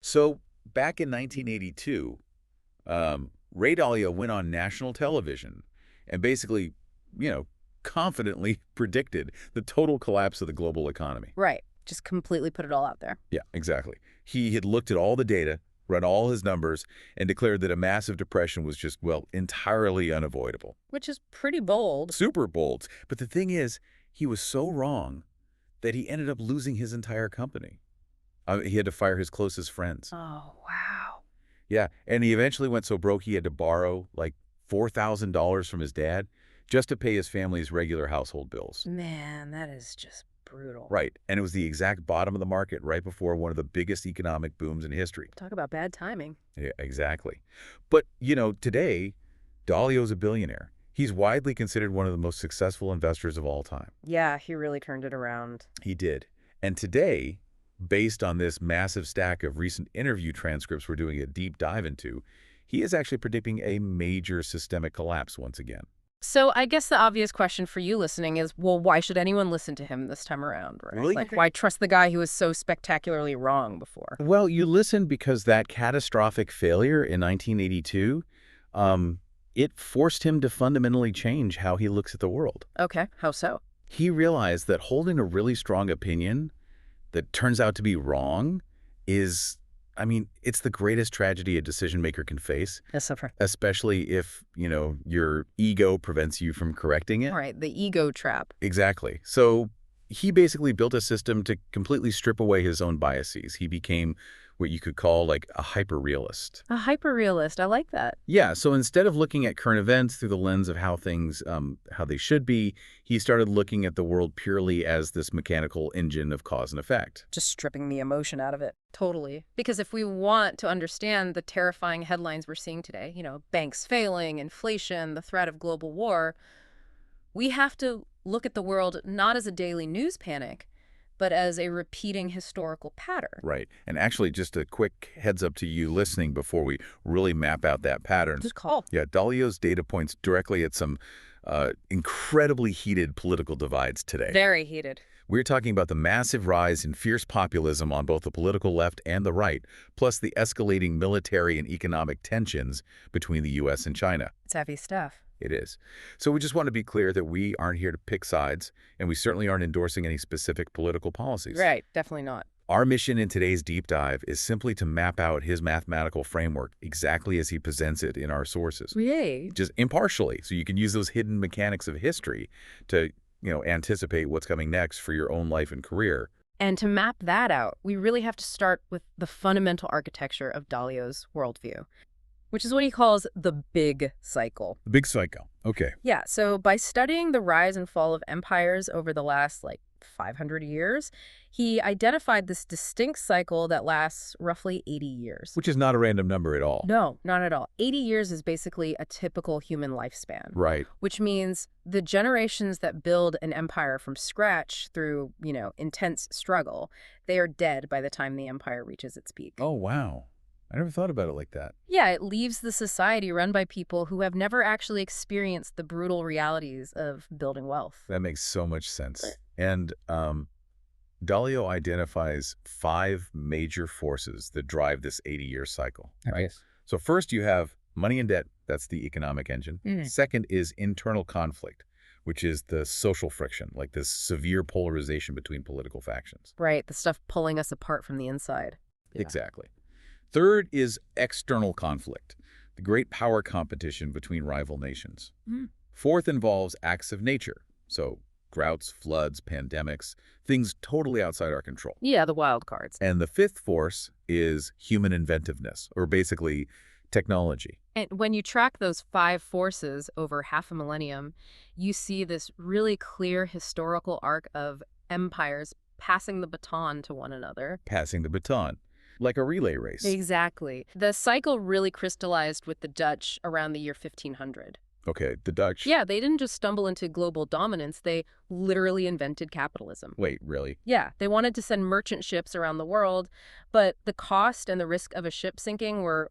So back in 1982, Ray Dalio went on national television and basically, you know, confidently predicted the total collapse of the global economy. Right. Just completely put it all out there. Yeah, exactly. He had looked at all the data, run all his numbers, and declared that a massive depression was just, well, entirely unavoidable. Which is pretty bold. Super bold. But the thing is, he was so wrong that he ended up losing his entire company. He had to fire his closest friends. Oh, wow. Yeah, and he eventually went so broke he had to borrow like $4,000 from his dad just to pay his family's regular household bills. Man, that is just brutal. Right, and it was the exact bottom of the market right before one of the biggest economic booms in history. Talk about bad timing. Yeah, exactly. But, you know, today, Dalio's a billionaire. He's widely considered one of the most successful investors of all time. Yeah, he really turned it around. He did. And today, based on this massive stack of recent interview transcripts we're doing a deep dive into, he is actually predicting a major systemic collapse once again. So I guess the obvious question for you listening is, well, why should anyone listen to him this time around, right? Really? Like, why trust the guy who was so spectacularly wrong before? Well, you listen because that catastrophic failure in 1982, it forced him to fundamentally change how he looks at the world. Okay, how so? He realized that holding a really strong opinion that turns out to be wrong is, I mean, it's the greatest tragedy a decision maker can face, Yes, suffer. especially if, you know, your ego prevents you from correcting it. All right, the ego trap. Exactly. So he basically built a system to completely strip away his own biases. He became what you could call like a hyper-realist. A hyper-realist, I like that. Yeah, so instead of looking at current events through the lens of how things, how they should be, he started looking at the world purely as this mechanical engine of cause and effect. Just stripping the emotion out of it. Totally. Because if we want to understand the terrifying headlines we're seeing today, you know, banks failing, inflation, the threat of global war, we have to look at the world not as a daily news panic, but as a repeating historical pattern. Right. And actually, just a quick heads up to you listening before we really map out that pattern. Just call. Yeah, Dalio's data points directly at some incredibly heated political divides today. Very heated. We're talking about the massive rise in fierce populism on both the political left and the right, plus the escalating military and economic tensions between the U.S. and China. It's heavy stuff. It is. So we just want to be clear that we aren't here to pick sides, and we certainly aren't endorsing any specific political policies. Right, definitely not. Our mission in today's deep dive is simply to map out his mathematical framework exactly as he presents it in our sources. Yay. Just impartially, so you can use those hidden mechanics of history to, you know, anticipate what's coming next for your own life and career. And to map that out, we really have to start with the fundamental architecture of Dalio's worldview, which is what he calls the big cycle. The big cycle. Okay. Yeah, so by studying the rise and fall of empires over the last, 500 years, he identified this distinct cycle that lasts roughly 80 years. Which is not a random number at all. No, not at all. 80 years is basically a typical human lifespan. Right. Which means the generations that build an empire from scratch through, intense struggle, they are dead by the time the empire reaches its peak. Oh, wow. I never thought about it like that. Yeah, it leaves the society run by people who have never actually experienced the brutal realities of building wealth. That makes so much sense. And Dalio identifies 5 major forces that drive this 80-year cycle. Right? Yes. So first you have money and debt. That's the economic engine. Second is internal conflict, which is the social friction, like this severe polarization between political factions. Right, the stuff pulling us apart from the inside. Yeah. Exactly. Third is external conflict, the great power competition between rival nations. Fourth involves acts of nature, so droughts, floods, pandemics, things totally outside our control. Yeah, the wild cards. And the fifth force is human inventiveness, or basically technology. And when you track those 5 forces over half a millennium, you see this really clear historical arc of empires passing the baton to one another. Passing the baton. Like a relay race. Exactly. The cycle really crystallized with the Dutch around the year 1500. Okay, the Dutch. Yeah, they didn't just stumble into global dominance, they literally invented capitalism. Wait, really? Yeah, they wanted to send merchant ships around the world, but the cost and the risk of a ship sinking were,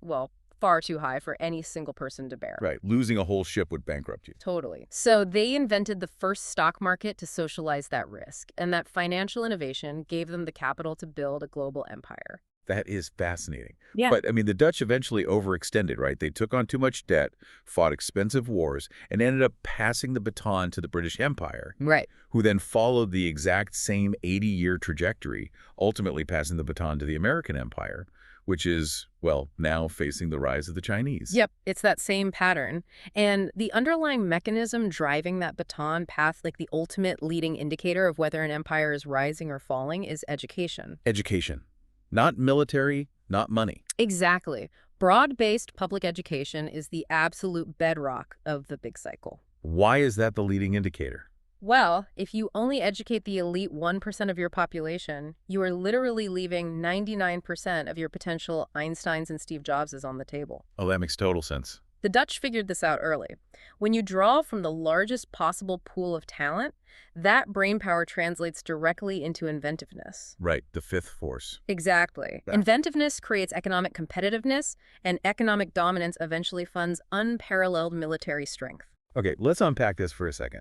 far too high for any single person to bear. Right, losing a whole ship would bankrupt you. Totally. So they invented the first stock market to socialize that risk, and that financial innovation gave them the capital to build a global empire. That is fascinating. Yeah. But, I mean, the Dutch eventually overextended, right? They took on too much debt, fought expensive wars, and ended up passing the baton to the British Empire, Right. who then followed the exact same 80-year trajectory, ultimately passing the baton to the American Empire, which is, well, now facing the rise of the Chinese. Yep, it's that same pattern. And the underlying mechanism driving that baton path, like the ultimate leading indicator of whether an empire is rising or falling, is education. Education. Not military, not money. Exactly. Broad-based public education is the absolute bedrock of the big cycle. Why is that the leading indicator? Well, if you only educate the elite 1% of your population, you are literally leaving 99% of your potential Einsteins and Steve Jobses on the table. Oh, that makes total sense. The Dutch figured this out early. When you draw from the largest possible pool of talent, that brainpower translates directly into inventiveness. Right, the fifth force. Exactly. Yeah. Inventiveness creates economic competitiveness, and economic dominance eventually funds unparalleled military strength. Okay, let's unpack this for a second.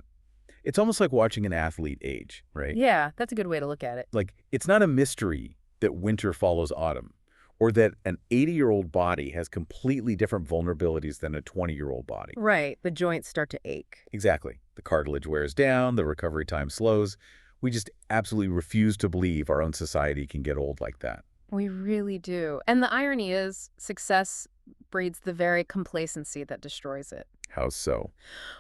It's almost like watching an athlete age, right? Yeah, that's a good way to look at it. Like, it's not a mystery that winter follows autumn, or that an 80-year-old body has completely different vulnerabilities than a 20-year-old body. Right, the joints start to ache. Exactly. The cartilage wears down, the recovery time slows. We just absolutely refuse to believe our own society can get old like that. We really do. And the irony is, success breeds the very complacency that destroys it. How so?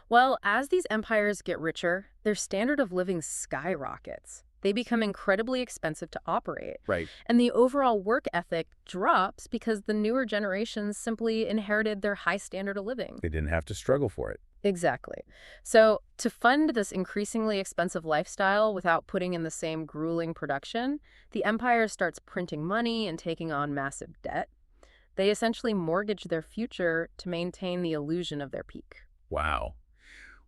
Well, as these empires get richer, their standard of living skyrockets. They become incredibly expensive to operate. Right. And the overall work ethic drops because the newer generations simply inherited their high standard of living. They didn't have to struggle for it. Exactly. So to fund this increasingly expensive lifestyle without putting in the same grueling production, the empire starts printing money and taking on massive debt. They essentially mortgage their future to maintain the illusion of their peak. Wow.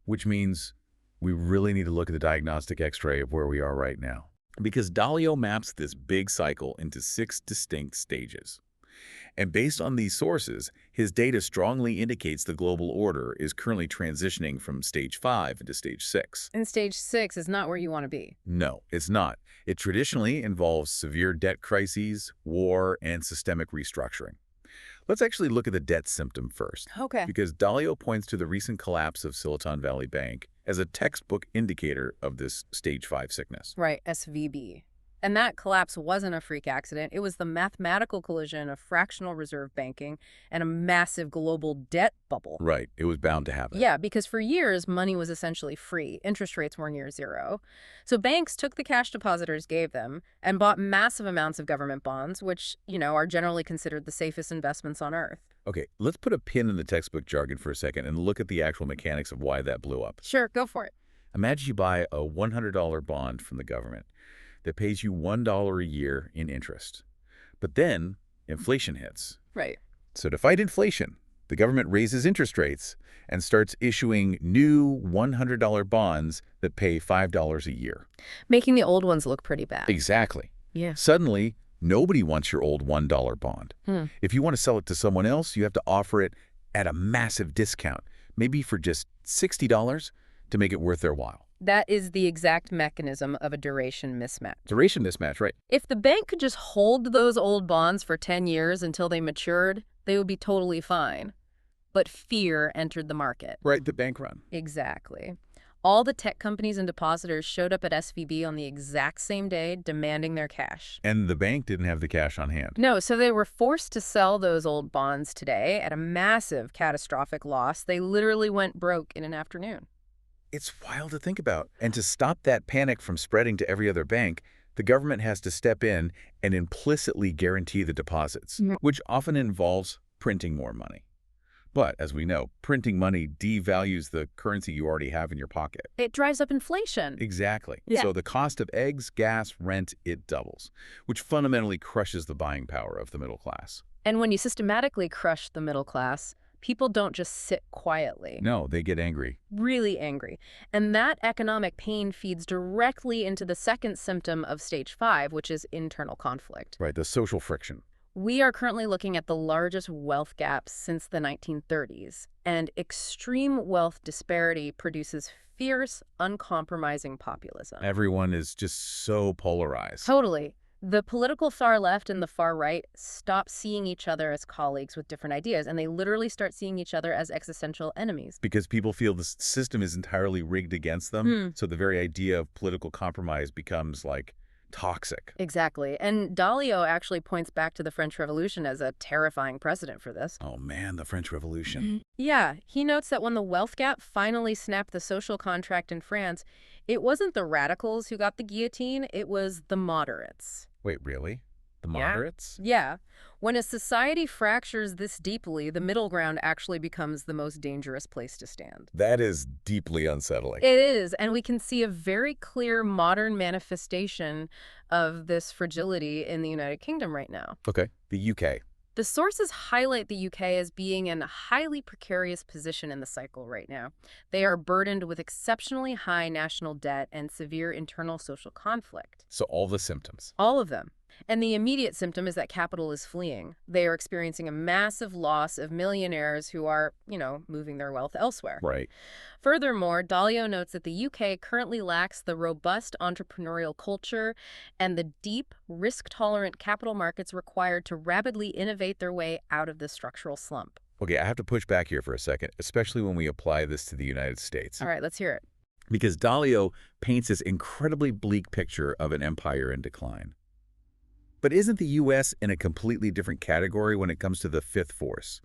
Which means we really need to look at the diagnostic X-ray of where we are right now. Because Dalio maps this big cycle into 6 distinct stages. And based on these sources, his data strongly indicates the global order is currently transitioning from stage 5 into stage 6. And stage 6 is not where you want to be. No, it's not. It traditionally involves severe debt crises, war, and systemic restructuring. Let's actually look at the debt symptom first. Okay. Because Dalio points to the recent collapse of Silicon Valley Bank as a textbook indicator of this stage 5 sickness. Right, SVB. And that collapse wasn't a freak accident. It was the mathematical collision of fractional reserve banking and a massive global debt bubble. Right. It was bound to happen. Yeah, because for years, money was essentially free. Interest rates were near zero. So banks took the cash depositors gave them and bought massive amounts of government bonds, which, are generally considered the safest investments on earth. Okay, let's put a pin in the textbook jargon for a second and look at the actual mechanics of why that blew up. Sure, go for it. Imagine you buy a $100 bond from the government that pays you $1 a year in interest. But then inflation hits. Right. So to fight inflation, the government raises interest rates and starts issuing new $100 bonds that pay $5 a year. Making the old ones look pretty bad. Exactly. Yeah. Suddenly, nobody wants your old $1 bond. If you want to sell it to someone else, you have to offer it at a massive discount, maybe for just $60 to make it worth their while. That is the exact mechanism of a duration mismatch. Duration mismatch, right? If the bank could just hold those old bonds for 10 years until they matured, they would be totally fine. But fear entered the market. Right, the bank run. Exactly. All the tech companies and depositors showed up at SVB on the exact same day, demanding their cash. And the bank didn't have the cash on hand. No, so they were forced to sell those old bonds today at a massive catastrophic loss. They literally went broke in an afternoon. It's wild to think about. And to stop that panic from spreading to every other bank, the government has to step in and implicitly guarantee the deposits, which often involves printing more money. But, as we know, printing money devalues the currency you already have in your pocket. It drives up inflation. Exactly. Yeah. So the cost of eggs, gas, rent, it doubles, which fundamentally crushes the buying power of the middle class. And when you systematically crush the middle class, people don't just sit quietly. No, they get angry. Really angry. And that economic pain feeds directly into the second symptom of stage 5, which is internal conflict. Right, the social friction. We are currently looking at the largest wealth gaps since the 1930s, and extreme wealth disparity produces fierce, uncompromising populism. Everyone is just so polarized. Totally. The political far left and the far right stop seeing each other as colleagues with different ideas, and they literally start seeing each other as existential enemies. Because people feel the system is entirely rigged against them, so the very idea of political compromise becomes, like, toxic. Exactly. And Dalio actually points back to the French Revolution as a terrifying precedent for this. Oh man, the French Revolution. Yeah, he notes that when the wealth gap finally snapped the social contract in France, it wasn't the radicals who got the guillotine, it was the moderates. Wait, really? The Yeah. moderates? Yeah. When a society fractures this deeply, the middle ground actually becomes the most dangerous place to stand. That is deeply unsettling. It is, and we can see a very clear modern manifestation of this fragility in the United Kingdom right now. Okay, the UK. The sources highlight the UK as being in a highly precarious position in the cycle right now. They are burdened with exceptionally high national debt and severe internal social conflict. So all the symptoms. All of them. And the immediate symptom is that capital is fleeing. They are experiencing a massive loss of millionaires who are, moving their wealth elsewhere. Right. Furthermore, Dalio notes that the UK currently lacks the robust entrepreneurial culture and the deep, risk-tolerant capital markets required to rapidly innovate their way out of this structural slump. Okay, I have to push back here for a second, especially when we apply this to the United States. All right, let's hear it. Because Dalio paints this incredibly bleak picture of an empire in decline. But isn't the U.S. in a completely different category when it comes to the fifth force?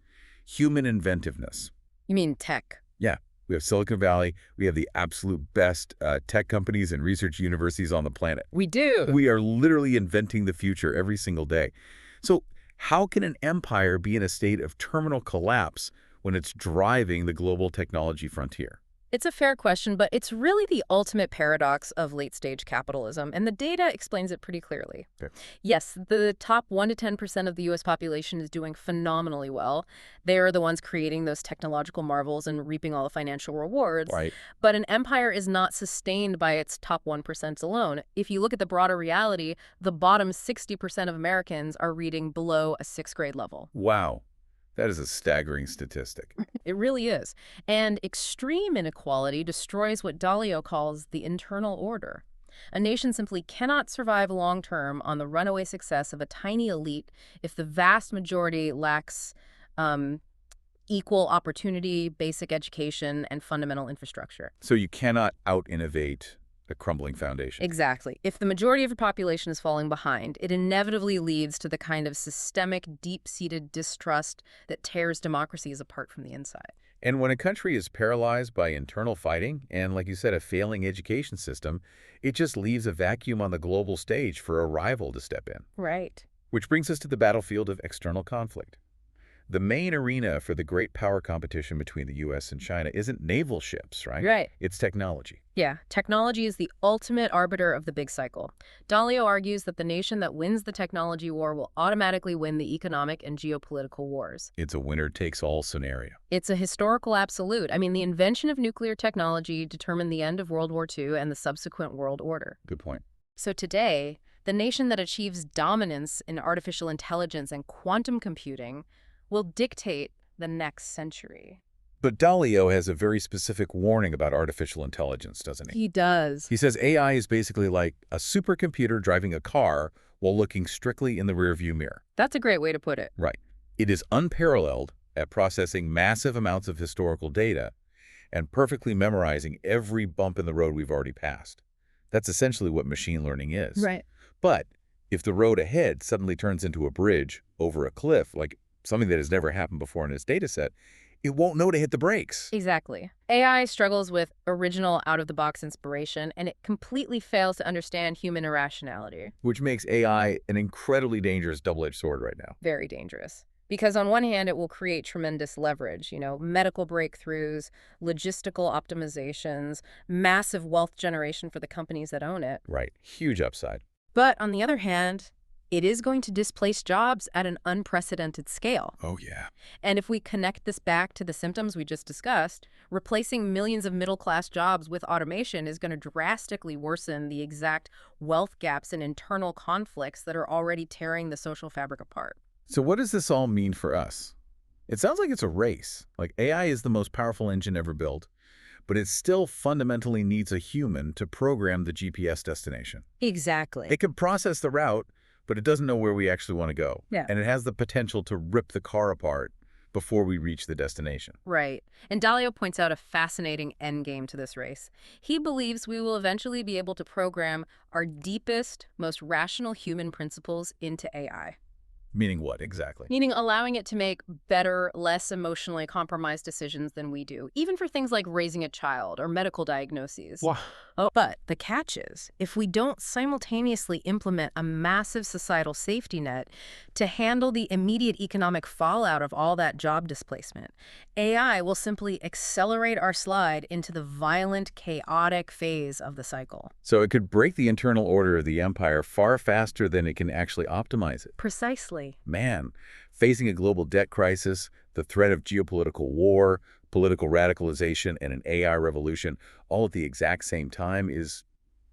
Human inventiveness. You mean tech? Yeah. We have Silicon Valley. We have the absolute best tech companies and research universities on the planet. We do. We are literally inventing the future every single day. So how can an empire be in a state of terminal collapse when it's driving the global technology frontier? It's a fair question, but it's really the ultimate paradox of late-stage capitalism, and the data explains it pretty clearly. Okay. Yes, the top 1 to 10% of the U.S. population is doing phenomenally well. They're the ones creating those technological marvels and reaping all the financial rewards. Right. But an empire is not sustained by its top 1% alone. If you look at the broader reality, the bottom 60% of Americans are reading below a 6th grade level. Wow. That is a staggering statistic. It really is. And extreme inequality destroys what Dalio calls the internal order. A nation simply cannot survive long-term on the runaway success of a tiny elite if the vast majority lacks equal opportunity, basic education, and fundamental infrastructure. So you cannot out-innovate a crumbling foundation. Exactly. If the majority of your population is falling behind, it inevitably leads to the kind of systemic, deep-seated distrust that tears democracies apart from the inside. And when a country is paralyzed by internal fighting and, like you said, a failing education system, it just leaves a vacuum on the global stage for a rival to step in. Right. Which brings us to the battlefield of external conflict. The main arena for the great power competition between the U.S. and China isn't naval ships, right? Right. It's technology. Yeah, technology is the ultimate arbiter of the big cycle. Dalio argues that the nation that wins the technology war will automatically win the economic and geopolitical wars. It's a winner-takes-all scenario. It's a historical absolute. I mean, the invention of nuclear technology determined the end of World War II and the subsequent world order. Good point. So today, the nation that achieves dominance in artificial intelligence and quantum computing will dictate the next century. But Dalio has a very specific warning about artificial intelligence, doesn't he? He does. He says AI is basically like a supercomputer driving a car while looking strictly in the rearview mirror. That's a great way to put it. Right. It is unparalleled at processing massive amounts of historical data and perfectly memorizing every bump in the road we've already passed. That's essentially what machine learning is. Right. But if the road ahead suddenly turns into a bridge over a cliff, like something that has never happened before in its data set, it won't know to hit the brakes. Exactly. AI struggles with original out-of-the-box inspiration, and it completely fails to understand human irrationality. Which makes AI an incredibly dangerous double-edged sword right now. Very dangerous. Because on one hand, it will create tremendous leverage, medical breakthroughs, logistical optimizations, massive wealth generation for the companies that own it. Right. Huge upside. But on the other hand, it is going to displace jobs at an unprecedented scale. Oh, yeah. And if we connect this back to the symptoms we just discussed, replacing millions of middle-class jobs with automation is going to drastically worsen the exact wealth gaps and internal conflicts that are already tearing the social fabric apart. So what does this all mean for us? It sounds like it's a race. Like AI is the most powerful engine ever built, but it still fundamentally needs a human to program the GPS destination. Exactly. It can process the route, but it doesn't know where we actually want to go. Yeah. And it has the potential to rip the car apart before we reach the destination. Right. And Dalio points out a fascinating endgame to this race. He believes we will eventually be able to program our deepest, most rational human principles into AI. Meaning what, exactly? Meaning allowing it to make better, less emotionally compromised decisions than we do, even for things like raising a child or medical diagnoses. Wow. Oh, but the catch is, if we don't simultaneously implement a massive societal safety net to handle the immediate economic fallout of all that job displacement, AI will simply accelerate our slide into the violent, chaotic phase of the cycle. So it could break the internal order of the empire far faster than it can actually optimize it. Precisely. Man, facing a global debt crisis, the threat of geopolitical war, political radicalization, and an AI revolution all at the exact same time is,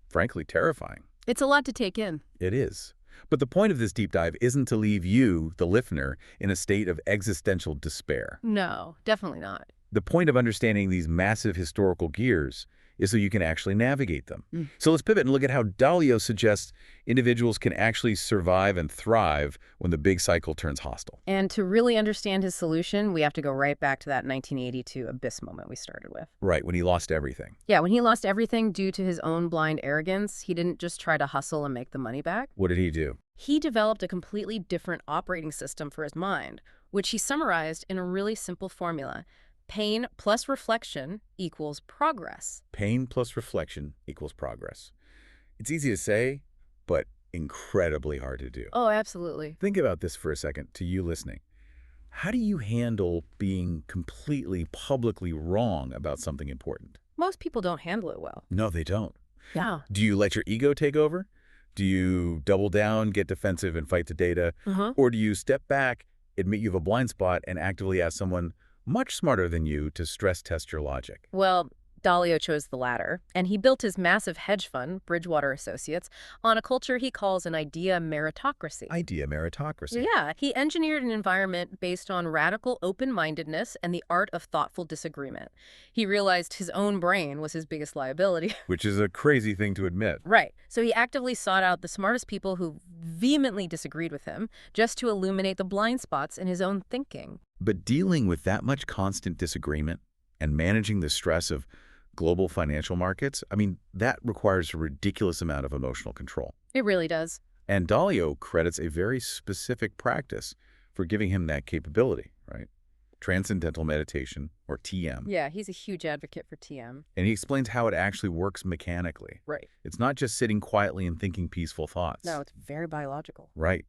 frankly, terrifying. It's a lot to take in. It is. But the point of this deep dive isn't to leave you, the listener, in a state of existential despair. No, definitely not. The point of understanding these massive historical gears is so you can actually navigate them. So let's pivot and look at how Dalio suggests individuals can actually survive and thrive when the big cycle turns hostile. And to really understand his solution, we have to go right back to that 1982 abyss moment we started with. Right, when he lost everything. Yeah, when he lost everything due to his own blind arrogance, he didn't just try to hustle and make the money back. What did he do? He developed a completely different operating system for his mind, which he summarized in a really simple formula. Pain plus reflection equals progress. Pain plus reflection equals progress. It's easy to say, but incredibly hard to do. Oh, absolutely. Think about this for a second, to you listening. How do you handle being completely publicly wrong about something important? Most people don't handle it well. No, they don't. Yeah. Do you let your ego take over? Do you double down, get defensive, and fight the data? Or do you step back, admit you have a blind spot, and actively ask someone much smarter than you to stress test your logic? Well, Dalio chose the latter, and he built his massive hedge fund, Bridgewater Associates, on a culture he calls an idea meritocracy. Idea meritocracy. Yeah, he engineered an environment based on radical open-mindedness and the art of thoughtful disagreement. He realized his own brain was his biggest liability. Which is a crazy thing to admit. Right. So he actively sought out the smartest people who vehemently disagreed with him just to illuminate the blind spots in his own thinking. But dealing with that much constant disagreement and managing the stress of global financial markets, I mean, that requires a ridiculous amount of emotional control. It really does. And Dalio credits a very specific practice for giving him that capability, right? Transcendental meditation, or TM. Yeah, he's a huge advocate for TM. And he explains how it actually works mechanically. Right. It's not just sitting quietly and thinking peaceful thoughts. No, it's very biological. Right.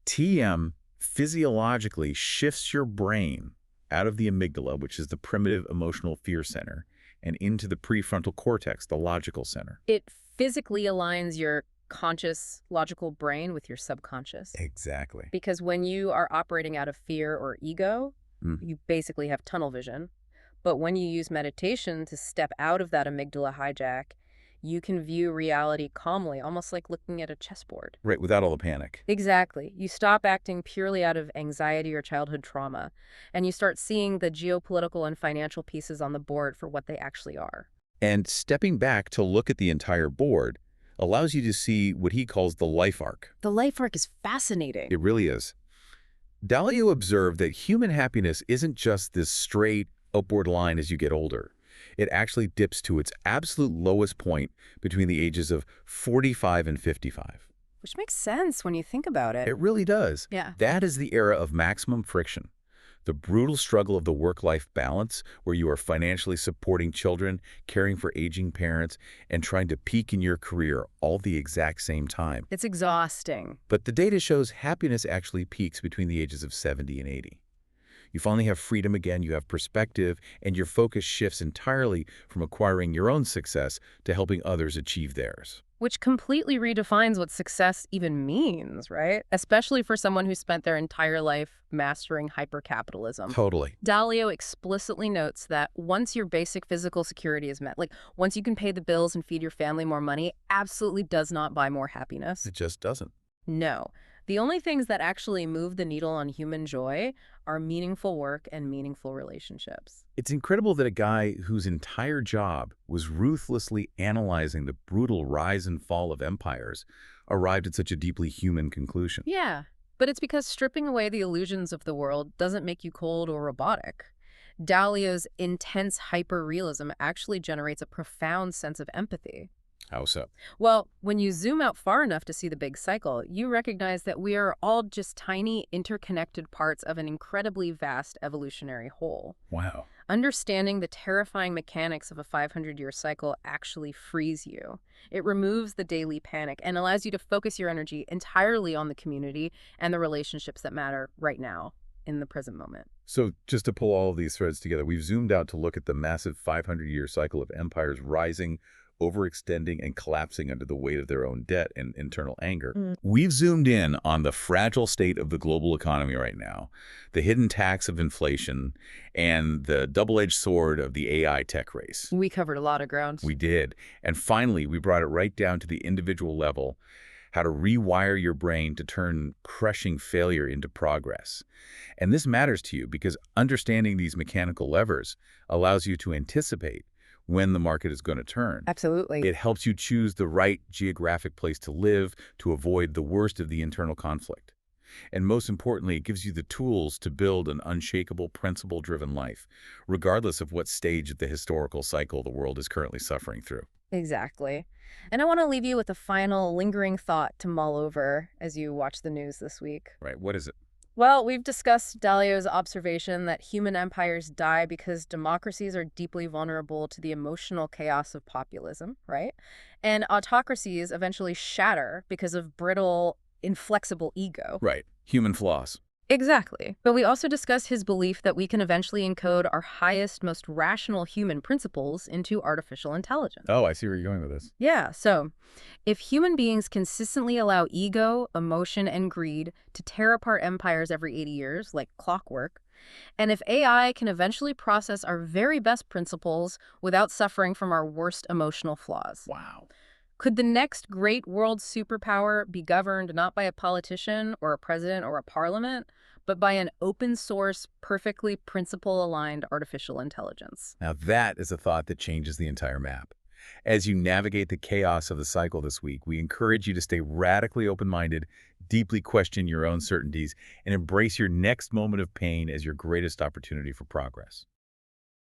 TM physiologically shifts your brain out of the amygdala, which is the primitive emotional fear center, and into the prefrontal cortex, the logical center. It physically aligns your conscious, logical brain with your subconscious. Exactly. Because when you are operating out of fear or ego, you basically have tunnel vision. But when you use meditation to step out of that amygdala hijack, you can view reality calmly, almost like looking at a chessboard. Right, without all the panic. Exactly. You stop acting purely out of anxiety or childhood trauma, and you start seeing the geopolitical and financial pieces on the board for what they actually are. And stepping back to look at the entire board allows you to see what he calls the life arc. The life arc is fascinating. It really is. Dalio observed that human happiness isn't just this straight upward line as you get older. It actually dips to its absolute lowest point between the ages of 45 and 55. Which makes sense when you think about it. It really does. Yeah. That is the era of maximum friction. The brutal struggle of the work-life balance, where you are financially supporting children, caring for aging parents, and trying to peak in your career all the exact same time. It's exhausting. But the data shows happiness actually peaks between the ages of 70 and 80. You finally have freedom again, you have perspective, and your focus shifts entirely from acquiring your own success to helping others achieve theirs. Which completely redefines what success even means, right? Especially for someone who spent their entire life mastering hypercapitalism. Totally. Dalio explicitly notes that once your basic physical security is met, like once you can pay the bills and feed your family more money, absolutely does not buy more happiness. It just doesn't. No. The only things that actually move the needle on human joy are meaningful work and meaningful relationships. It's incredible that a guy whose entire job was ruthlessly analyzing the brutal rise and fall of empires arrived at such a deeply human conclusion. Yeah, but it's because stripping away the illusions of the world doesn't make you cold or robotic. Dalio's intense hyper-realism actually generates a profound sense of empathy. How so? Well, when you zoom out far enough to see the big cycle, you recognize that we are all just tiny, interconnected parts of an incredibly vast evolutionary whole. Wow. Understanding the terrifying mechanics of a 500-year cycle actually frees you. It removes the daily panic and allows you to focus your energy entirely on the community and the relationships that matter right now, in the present moment. So just to pull all of these threads together, we've zoomed out to look at the massive 500-year cycle of empires rising, overextending, and collapsing under the weight of their own debt and internal anger. We've zoomed in on the fragile state of the global economy right now, the hidden tax of inflation, and the double-edged sword of the AI tech race. We covered a lot of ground. We did. And finally, we brought it right down to the individual level, how to rewire your brain to turn crushing failure into progress. And this matters to you because understanding these mechanical levers allows you to anticipate when the market is going to turn. Absolutely. It helps you choose the right geographic place to live to avoid the worst of the internal conflict. And most importantly, it gives you the tools to build an unshakable, principle-driven life, regardless of what stage of the historical cycle the world is currently suffering through. Exactly. And I want to leave you with a final lingering thought to mull over as you watch the news this week. Right, what is it? Well, we've discussed Dalio's observation that human empires die because democracies are deeply vulnerable to the emotional chaos of populism, right? And autocracies eventually shatter because of brittle, inflexible ego. Right, human flaws. Exactly. But we also discussed his belief that we can eventually encode our highest, most rational human principles into artificial intelligence. Oh, I see where you're going with this. Yeah, so if human beings consistently allow ego, emotion, and greed to tear apart empires every 80 years, like clockwork, and if AI can eventually process our very best principles without suffering from our worst emotional flaws, Wow. could the next great world superpower be governed not by a politician or a president or a parliament, but by an open-source, perfectly principle-aligned artificial intelligence? Now that is a thought that changes the entire map. As you navigate the chaos of the cycle this week, we encourage you to stay radically open-minded, deeply question your own certainties, and embrace your next moment of pain as your greatest opportunity for progress.